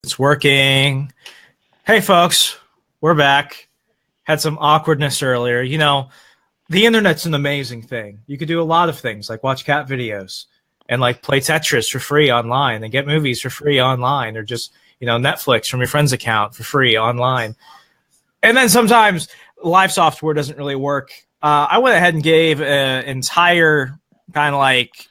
It's working. Hey, folks, we're back. Had some awkwardness earlier. The internet's an amazing thing. You could do a lot of things, like watch cat videos and like play Tetris for free online and get movies for free online, or just, Netflix from your friend's account for free online. And then sometimes live software doesn't really work. I went ahead and gave an entire kind of like,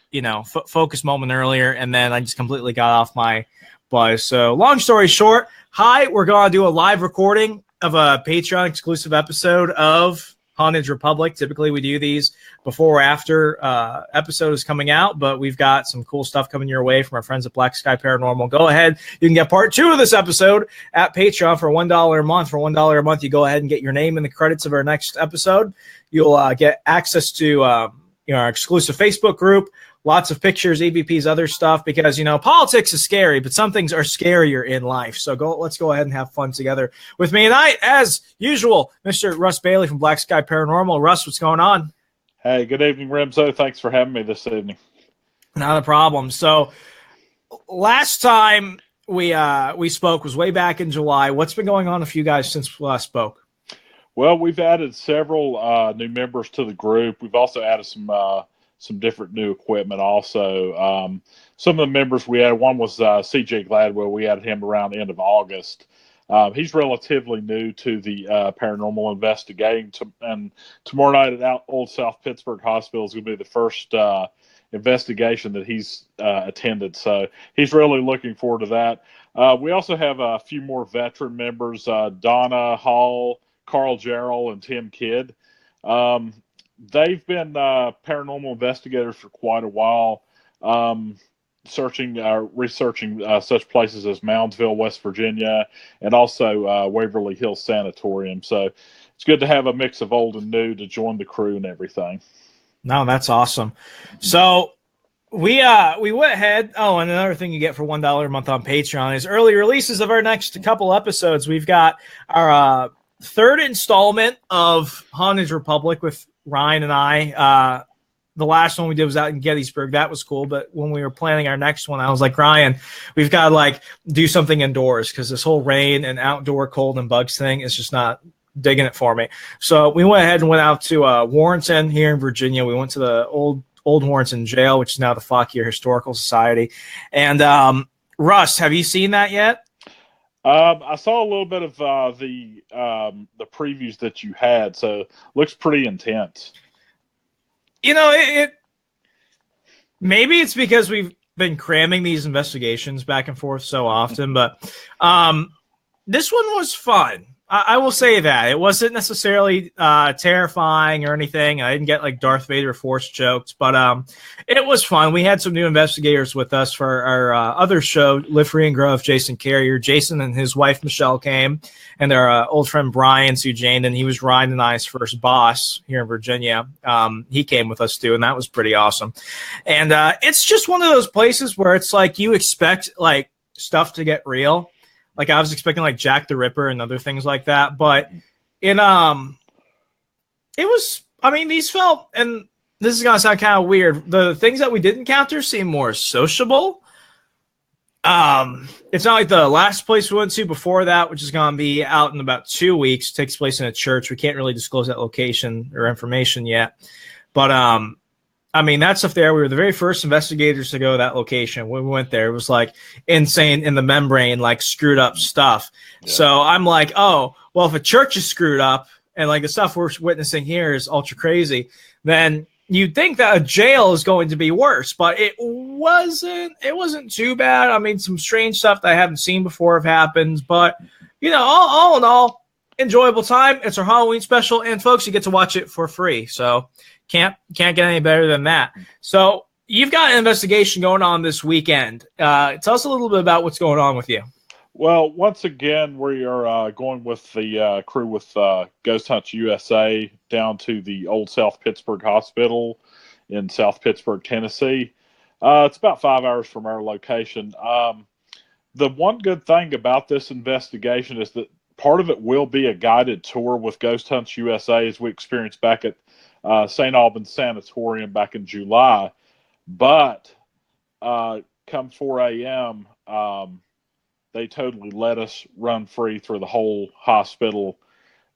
focus moment earlier, and then I just completely got off my buzz. So long story short, we're going to do a live recording of a Patreon exclusive episode of Haunted Republic. Typically we do these before or after episode is coming out, but we've got some cool stuff coming your way from our friends at Black Sky Paranormal. Go ahead. You can get part 2 of this episode at Patreon for $1 a month. For $1 a month, you go ahead and get your name in the credits of our next episode. You'll get access to our exclusive Facebook group, lots of pictures, EVPs, other stuff, because, politics is scary, but some things are scarier in life. So let's go ahead and have fun together with me tonight. As usual, Mr. Russ Bailey from Black Sky Paranormal. Russ, what's going on? Hey, good evening, Remso. Thanks for having me this evening. Not a problem. So last time we spoke was way back in July. What's been going on with you guys since we last spoke? Well, we've added several new members to the group. We've also added some different new equipment also. Some of the members we added, one was CJ Gladwell. We added him around the end of August. He's relatively new to the paranormal investigating. And tomorrow night at Old South Pittsburg Hospital is going to be the first investigation that he's attended. So he's really looking forward to that. We also have a few more veteran members, Donna Hall, Carl Jarrell, and Tim Kidd. They've been paranormal investigators for quite a while, researching such places as Moundsville, West Virginia, and also Waverly Hills Sanatorium. So it's good to have a mix of old and new to join the crew and everything. No, that's awesome. So we went ahead. Oh, and another thing you get for $1 a month on Patreon is early releases of our next couple episodes. We've got our third installment of Haunted Republic with Ryan and I. The last one we did was out in Gettysburg. That was cool. But when we were planning our next one, I was like, Ryan, we've got to do something indoors, because this whole rain and outdoor cold and bugs thing is just not digging it for me. So we went ahead and went out to Warrenton here in Virginia. We went to the old Warrenton jail, which is now the Fauquier Historical Society. And Russ, have you seen that yet? I saw a little bit of the previews that you had, so looks pretty intense. Maybe it's because we've been cramming these investigations back and forth so often, but this one was fun. I will say that. It wasn't necessarily terrifying or anything. I didn't get Darth Vader force choked, but it was fun. We had some new investigators with us for our other show, Live Free and Grow with Jason Carrier. Jason and his wife, Michelle, came, and their old friend Brian Sujane, and he was Ryan and I's first boss here in Virginia. He came with us too, and that was pretty awesome. And it's just one of those places where it's you expect stuff to get real. I was expecting Jack the Ripper and other things like that, but it was, these felt, and this is going to sound kind of weird, the things that we did encounter seem more sociable. It's not like the last place we went to before that, which is going to be out in about 2 weeks. It takes place in a church. We can't really disclose that location or information yet, but that stuff there, we were the very first investigators to go to that location. When we went there, it was insane in the membrane, screwed up stuff. Yeah. So I'm oh, well, if a church is screwed up and the stuff we're witnessing here is ultra crazy, then you'd think that a jail is going to be worse, but it wasn't too bad. Some strange stuff that I haven't seen before have happened, but all in all, enjoyable time. It's our Halloween special, and folks, you get to watch it for free. So can't get any better than that. So you've got an investigation going on this weekend. Tell us a little bit about what's going on with you. Well, once again, we are going with the crew with Ghost Hunts USA down to the Old South Pittsburg Hospital in South Pittsburg, Tennessee. It's about 5 hours from our location. The one good thing about this investigation is that part of it will be a guided tour with Ghost Hunts USA, as we experienced back at St. Albans Sanatorium back in July. But come 4 a.m., they totally let us run free through the whole hospital.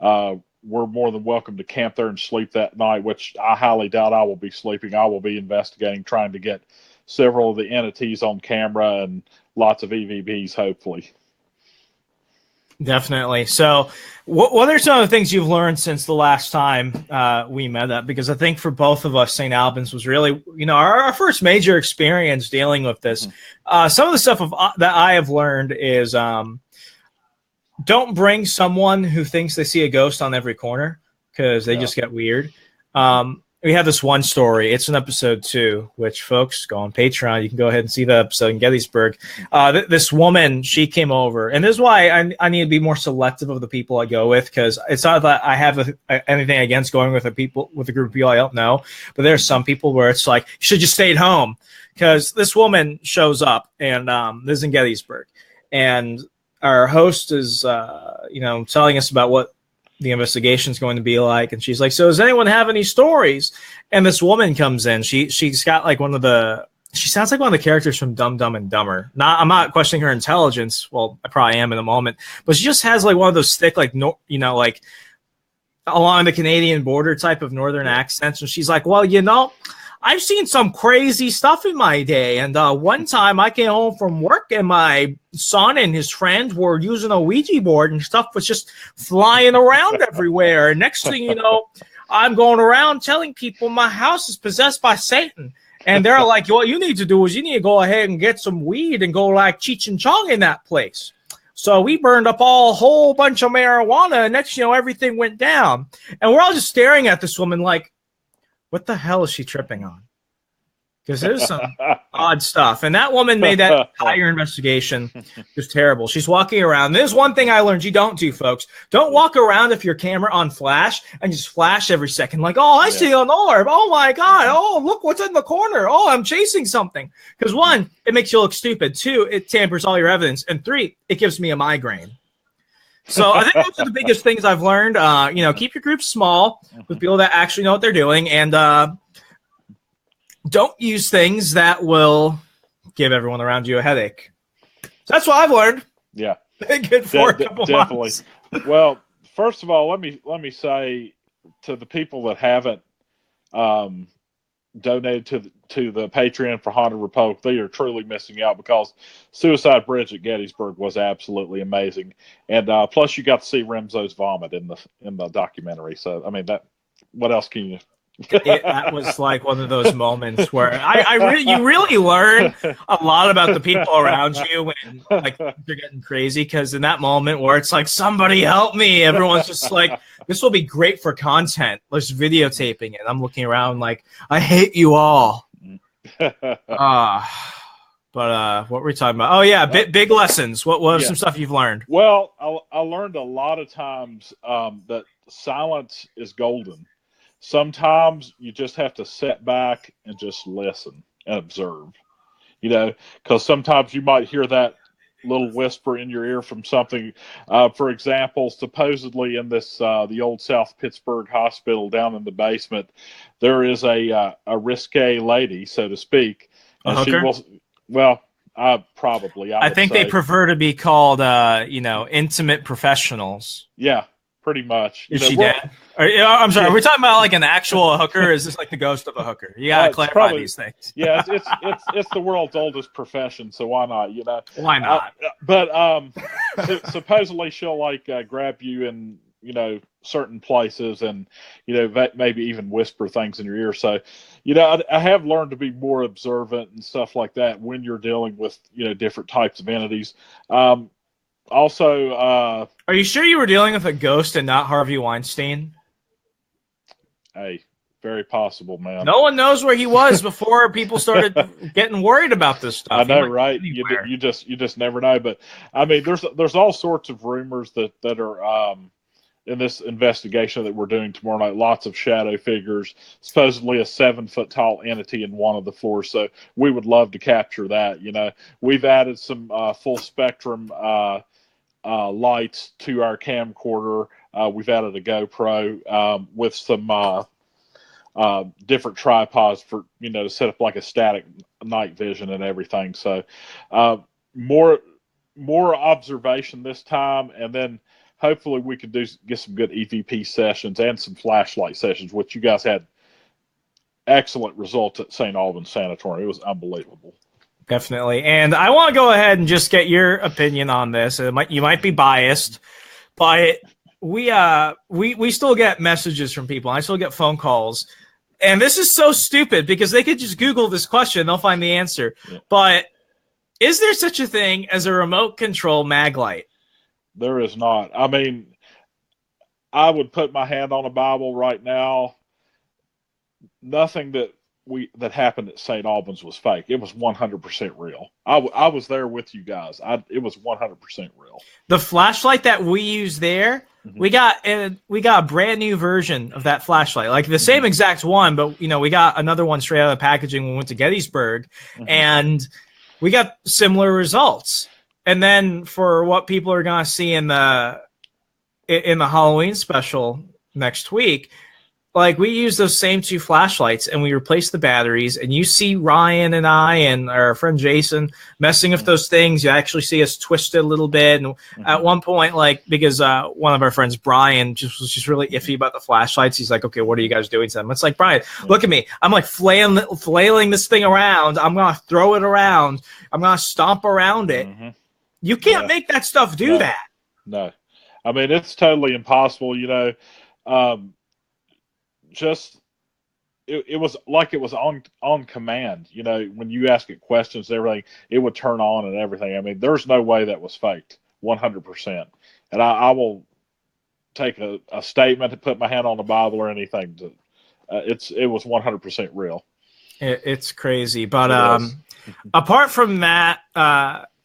We're more than welcome to camp there and sleep that night, which I highly doubt I will be sleeping. I will be investigating, trying to get several of the entities on camera and lots of EVPs, hopefully. Definitely. So, what are some of the things you've learned since the last time we met up? Because I think for both of us, St. Albans was really, our first major experience dealing with this. Some of the stuff that I have learned is don't bring someone who thinks they see a ghost on every corner, because they just get weird. We have this one story. It's in episode 2, which, folks, go on Patreon. You can go ahead and see the episode in Gettysburg. This woman, she came over. And this is why I need to be more selective of the people I go with, because it's not that I have anything against going with a group of people I don't know. But there's some people where it's like, you should just stay at home. Because this woman shows up, and this is in Gettysburg. And our host is, telling us about what the investigation is going to be like, and she's like, so does anyone have any stories? And this woman comes in. She's got like she sounds like one of the characters from Dumb and Dumber. I'm not questioning her intelligence. Well, I probably am in a moment, but she just has like one of those thick, like like along the Canadian border type of northern accents. And she's like, well, I've seen some crazy stuff in my day. And one time I came home from work and my son and his friends were using a Ouija board and stuff was just flying around everywhere. And next thing you know, I'm going around telling people my house is possessed by Satan. And they're like, what you need to do is you need to go ahead and get some weed and go like Cheech and Chong in that place. So we burned up a whole bunch of marijuana. And next, everything went down. And we're all just staring at this woman like, what the hell is she tripping on? Because there's some odd stuff. And that woman made that entire investigation just terrible. She's walking around. There's one thing I learned you don't do, folks. Don't walk around if your camera on flash and just flash every second. Like, oh, I see an orb. Oh, my God. Oh, look what's in the corner. Oh, I'm chasing something. Because 1, it makes you look stupid. 2, it tampers all your evidence. And 3, it gives me a migraine. So I think those are the biggest things I've learned. Keep your group small with people that actually know what they're doing, and don't use things that will give everyone around you a headache. So that's what I've learned. Yeah, good for a couple months. Well, first of all, let me say to the people that haven't donated to the Patreon for Haunted Republic, they are truly missing out, because Suicide Bridge at Gettysburg was absolutely amazing, and plus you got to see Remso's vomit in the documentary. So I mean, what else can you? That was like one of those moments where you really learn a lot about the people around you when like they're getting crazy, because in that moment where it's like, somebody help me, everyone's just like, this will be great for content. Let's videotaping it. I'm looking around like, I hate you all. But what were we talking about? Oh yeah, big lessons. What are some stuff you've learned? Well, I learned a lot of times that silence is golden. Sometimes you just have to sit back and just listen and observe, because sometimes you might hear that little whisper in your ear from something. For example, supposedly in this the Old South Pittsburg Hospital down in the basement, there is a risque lady, so to speak. And a hooker? Probably. I think they prefer to be called, intimate professionals. Yeah. Pretty much. Is she dead? I'm sorry. Are we talking about like an actual hooker? Or is this like the ghost of a hooker? You gotta clarify these things. Yeah, it's the world's oldest profession, so why not? Why not? But supposedly she'll like grab you in certain places, and maybe even whisper things in your ear. So I have learned to be more observant and stuff like that when you're dealing with different types of entities. Also, are you sure you were dealing with a ghost and not Harvey Weinstein? Hey, very possible, man. No one knows where he was before people started getting worried about this stuff. I know, right? You just never know. But I mean, there's all sorts of rumors that are in this investigation that we're doing tomorrow night. Lots of shadow figures, supposedly a 7-foot tall entity in one of the floors. So we would love to capture that. We've added some full spectrum lights to our camcorder. We've added a GoPro with some different tripods for to set up like a static night vision and everything. So more more observation this time, and then hopefully we could get some good EVP sessions and some flashlight sessions, which you guys had excellent results at St. Albans Sanatorium. It was unbelievable. Definitely. And I want to go ahead and just get your opinion on this. You might be biased, but we still get messages from people. I still get phone calls. And this is so stupid because they could just Google this question. They'll find the answer. Yeah. But is there such a thing as a remote control mag light? There is not. I mean, I would put my hand on a Bible right now. Nothing that happened at St. Albans was fake. It was 100% real. I was there with you guys. It was 100% real. The flashlight that we use there, we got a brand new version of that flashlight, like the same exact one, but we got another one straight out of the packaging when we went to Gettysburg, and we got similar results. And then for what people are gonna see in the Halloween special next week, like we use those same two flashlights and we replace the batteries, and you see Ryan and I and our friend Jason messing with those things. You actually see us twist it a little bit. And at one point, like, because one of our friends, Brian, was just really iffy about the flashlights. He's like, okay, what are you guys doing to them? It's like, Brian, look at me. I'm like flailing this thing around. I'm going to throw it around. I'm going to stomp around it. You can't make that stuff do that. No. I mean, it's totally impossible, it was like it was on command. When you ask it questions and everything, it would turn on and everything. I mean, there's no way that was faked, 100%. And I will take a statement to put my hand on the Bible or anything. It was 100% real. It's crazy. But apart from that,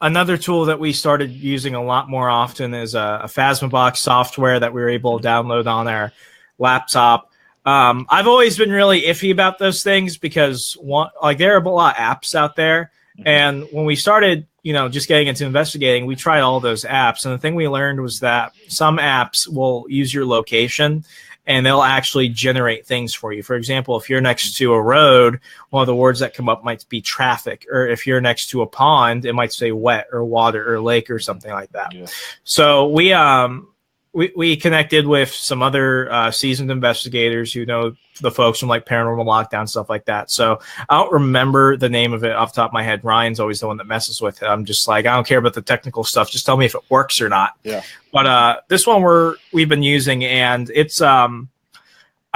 another tool that we started using a lot more often is a Phasmabox software that we were able to download on our laptop. I've always been really iffy about those things because there are a lot of apps out there. And when we started, just getting into investigating, we tried all those apps. And the thing we learned was that some apps will use your location and they'll actually generate things for you. For example, if you're next to a road, one of the words that come up might be traffic. Or if you're next to a pond, it might say wet or water or lake or something like that. Yeah. So we connected with some other seasoned investigators who know the folks from like Paranormal Lockdown, stuff like that. So I don't remember the name of it off the top of my head. Ryan's always the one that messes with it. I'm just like, I don't care about the technical stuff. Just tell me if it works or not. Yeah. But this one we've been using, and it's I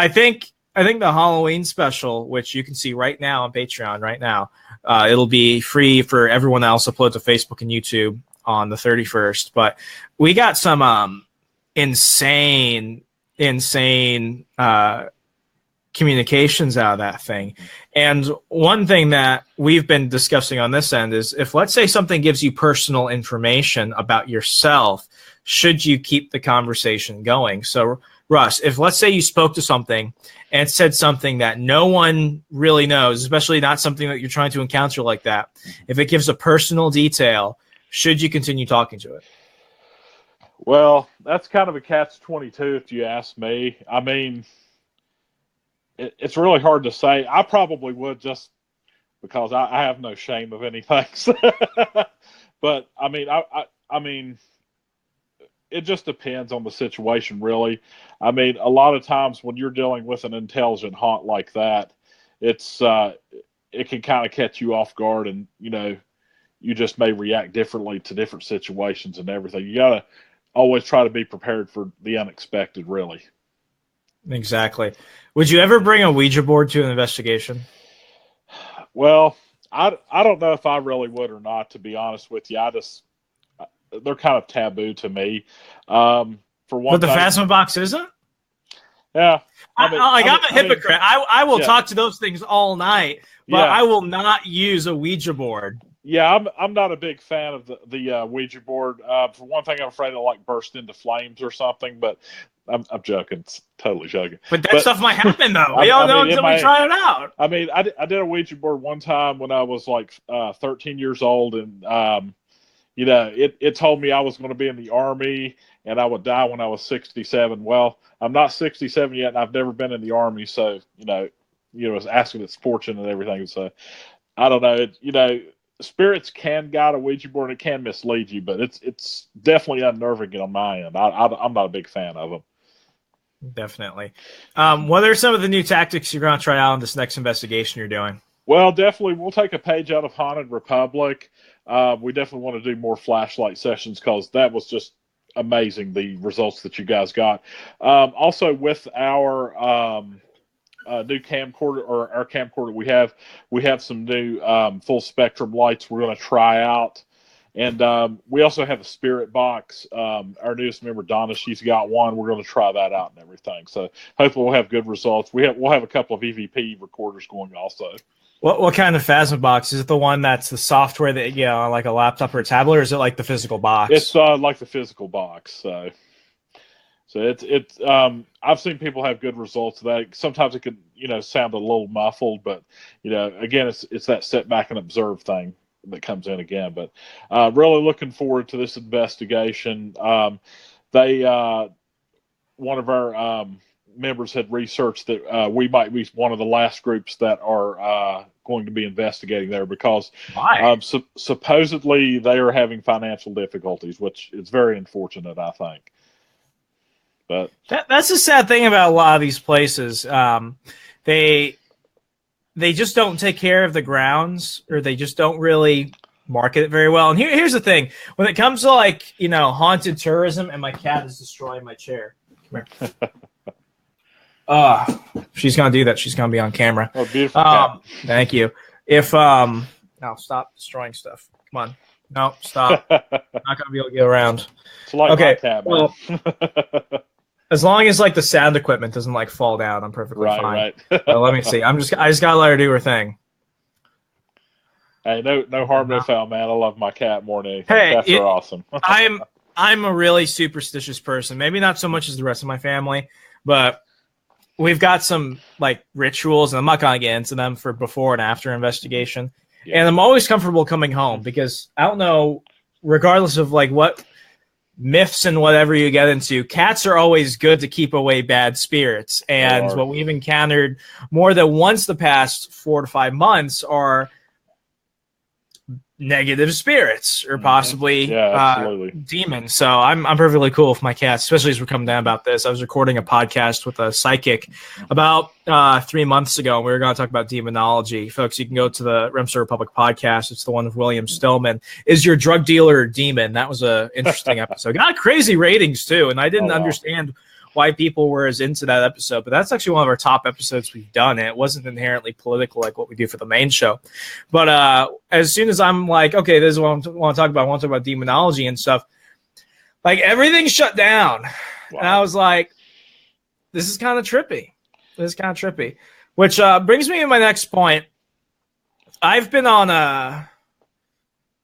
think the Halloween special, which you can see right now on Patreon right now, it'll be free for everyone else. Upload to Facebook and YouTube on the 31st. But we got some insane communications out of that thing. And one thing that we've been discussing on this end is, if let's say something gives you personal information about yourself, should you keep the conversation going? So Russ, if let's say you spoke to something and it said something that no one really knows, especially not something that you're trying to encounter like that, if it gives a personal detail, should you continue talking to it? Well, that's kind of a catch-22 if you ask me. I mean, it's really hard to say. I probably would, just because I have no shame of anything. But I mean, it just depends on the situation, really. I mean, a lot of times when you're dealing with an intelligent haunt like that, it can kind of catch you off guard, and you just may react differently to different situations and everything. You gotta always try to be prepared for the unexpected, really. Exactly. Would you ever bring a Ouija board to an investigation? Well, I don't know if I really would or not, to be honest with you. They're kind of taboo to me. For one, but the Phasmabox isn't? Yeah. I'm a hypocrite. I will talk to those things all night, but I will not use a Ouija board. Yeah, I'm not a big fan of the Ouija board. For one thing, I'm afraid it'll like burst into flames or something. But I'm joking, totally joking. But that stuff might happen though. We don't know until we try it out. I mean, I did a Ouija board one time when I was like 13 years old, and it told me I was going to be in the Army and I would die when I was 67. Well, I'm not 67 yet, and I've never been in the Army, so it's asking its fortune and everything. So I don't know. spirits can guide a Ouija board and it can mislead you, but it's definitely unnerving on my end. I'm not a big fan of them. Definitely. What are some of the new tactics you're going to try out in this next investigation you're doing? Well, definitely, we'll take a page out of Haunted Republic. We definitely want to do more flashlight sessions because that was just amazing, the results that you guys got. Also, with our new camcorder, or our camcorder we have some new full spectrum lights we're going to try out. And we also have a spirit box. Our newest member, Donna, she's got one. We're going to try that out and everything. So hopefully we'll have good results. We'll have a couple of EVP recorders going also. What kind of Phasma box? Is it the one that's the software that you on like a laptop or a tablet, or is it like the physical box? It's like the physical box. So it's I've seen people have good results of that. Sometimes it can sound a little muffled, but again it's that sit back and observe thing that comes in again. But really looking forward to this investigation. They one of our members had researched that we might be one of the last groups that are going to be investigating there because supposedly they are having financial difficulties, which is very unfortunate, I think. But that's the sad thing about a lot of these places. They just don't take care of the grounds, or they just don't really market it very well. And here's the thing: when it comes to haunted tourism, and my cat is destroying my chair. Come here. She's gonna do that. She's gonna be on camera. Oh, beautiful cat. Thank you. If now stop destroying stuff. Come on. No, stop. I'm not gonna be able to get around. It's like okay. My cat, man. Well, as long as the sound equipment doesn't fall down, I'm perfectly fine. Right. Let me see. I just gotta let her do her thing. Hey, no harm, no foul, man. I love my cat more than anything. Hey, Cats are awesome. I'm a really superstitious person. Maybe not so much as the rest of my family, but we've got some rituals, and I'm not gonna get into them for before and after investigation. Yeah. And I'm always comfortable coming home because I don't know, regardless of what myths and whatever you get into, cats are always good to keep away bad spirits. And what we've encountered more than once the past 4 to 5 months are negative spirits or possibly demons. So I'm perfectly cool with my cats, especially as we're coming down about this. I was recording a podcast with a psychic about 3 months ago, and we were going to talk about demonology. Folks, you can go to the Remso Republic podcast. It's the one with William Stillman. Is your drug dealer a demon? That was an interesting episode. Got crazy ratings too, and I didn't understand why people were as into that episode, but that's actually one of our top episodes we've done, and it wasn't inherently political like what we do for the main show. But as soon as I'm okay, this is what I want to talk about. I want to talk about demonology and stuff. Everything shut down. Wow. And I was like, this is kind of trippy. Which brings me to my next point. I've been on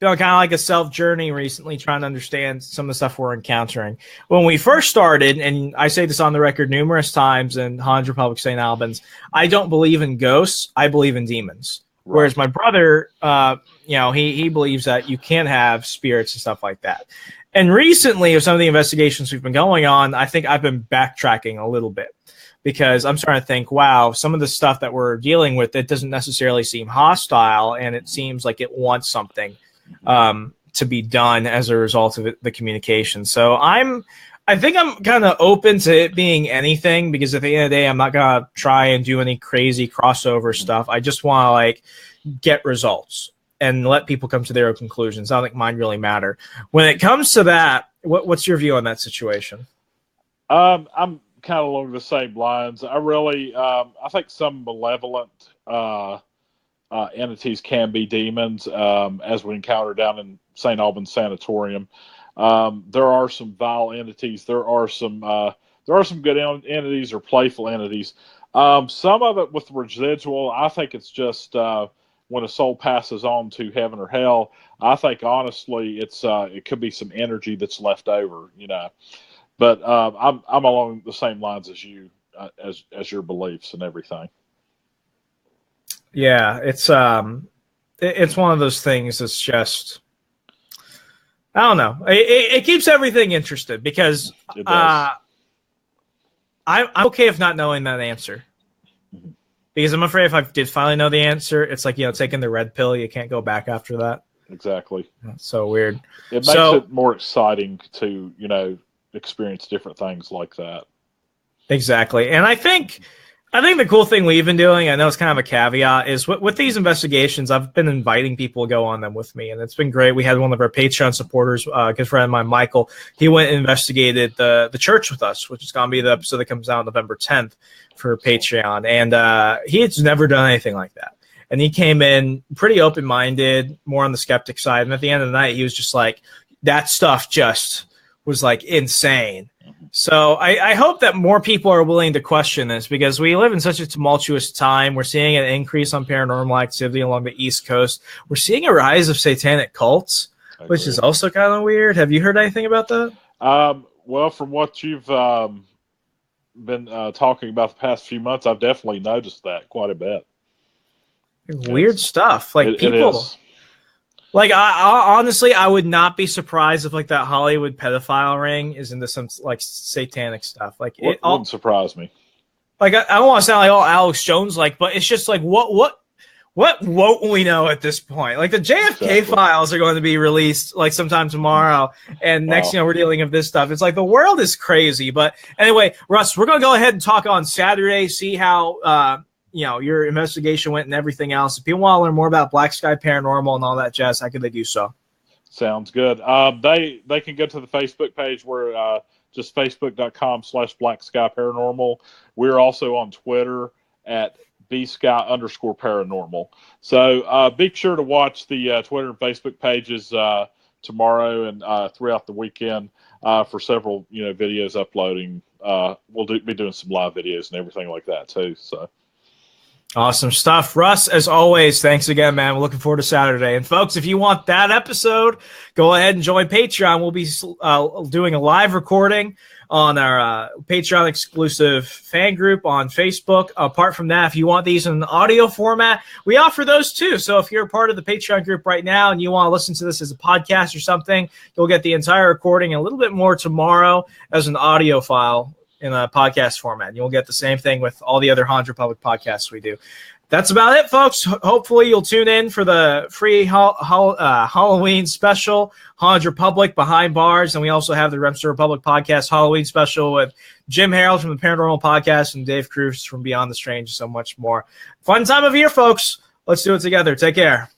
kind of a self journey recently, trying to understand some of the stuff we're encountering. When we first started, and I say this on the record numerous times in Haunted Republic St. Albans, I don't believe in ghosts. I believe in demons. Right. Whereas my brother, he believes that you can have spirits and stuff like that. And recently, with some of the investigations we've been going on, I think I've been backtracking a little bit because I'm starting to think, wow, some of the stuff that we're dealing with, it doesn't necessarily seem hostile, and it seems like it wants something to be done as a result of the communication. So I think I'm kind of open to it being anything, because at the end of the day, I'm not going to try and do any crazy crossover stuff. I just want to get results and let people come to their own conclusions. I don't think mine really matter. When it comes to that, what's your view on that situation? I'm kind of along the same lines. I think some malevolent entities can be demons, as we encounter down in St. Albans Sanatorium. There are some vile entities. There are some good entities or playful entities. Some of it with residual, I think it's just when a soul passes on to heaven or hell. I think honestly, it could be some energy that's left over, But I'm along the same lines as you, as your beliefs and everything. Yeah, it's one of those things that's just, I don't know. It keeps everything interested because I'm okay if not knowing that answer. Mm-hmm. Because I'm afraid if I did finally know the answer, it's taking the red pill. You can't go back after that. exactly. That's so weird. It makes it more exciting to, experience different things like that. Exactly. And I think the cool thing we've been doing, I know it's kind of a caveat, is with these investigations, I've been inviting people to go on them with me, and it's been great. We had one of our Patreon supporters, a good friend of mine, Michael. He went and investigated the church with us, which is going to be the episode that comes out November 10th for Patreon. And he had never done anything like that. And he came in pretty open-minded, more on the skeptic side. And at the end of the night, he was just like, that stuff just was like insane. So I hope that more people are willing to question this, because we live in such a tumultuous time. We're seeing an increase on paranormal activity along the East Coast. We're seeing a rise of satanic cults, which is also kind of weird. Have you heard anything about that? Well, from what you've been talking about the past few months, I've definitely noticed that quite a bit. Weird stuff. Like people. Like, I honestly, I would not be surprised if, like, that Hollywood pedophile ring is into some, like, satanic stuff. Like, it wouldn't surprise me. Like, I don't want to sound like all Alex Jones, like, but it's just like, what won't we know at this point? Like, the JFK files are going to be released, like, sometime tomorrow, and next, we're dealing with this stuff. It's like, the world is crazy. But anyway, Russ, we're going to go ahead and talk on Saturday, see how, your investigation went and everything else. If people want to learn more about Black Sky Paranormal and all that jazz, how could they do so? Sounds good. They can go to the Facebook page. We're just facebook.com/Black Sky Paranormal. We're also on Twitter at @BSky_paranormal. So be sure to watch the Twitter and Facebook pages tomorrow and throughout the weekend for several videos uploading. We'll be doing some live videos and everything like that too. So. Awesome stuff. Russ, as always, thanks again, man. We're looking forward to Saturday. And, folks, if you want that episode, go ahead and join Patreon. We'll be doing a live recording on our Patreon-exclusive fan group on Facebook. Apart from that, if you want these in an audio format, we offer those too. So if you're a part of the Patreon group right now and you want to listen to this as a podcast or something, you'll get the entire recording and a little bit more tomorrow as an audio file in a podcast format. You'll get the same thing with all the other Haunt Republic podcasts we do. That's about it, folks. Hopefully you'll tune in for the free Halloween special, Haunt Republic Behind Bars, and we also have the Remso Republic podcast Halloween special with Jim Harold from the Paranormal Podcast and Dave Cruz from Beyond the Strange, and so much more. Fun time of year, folks. Let's do it together. Take care.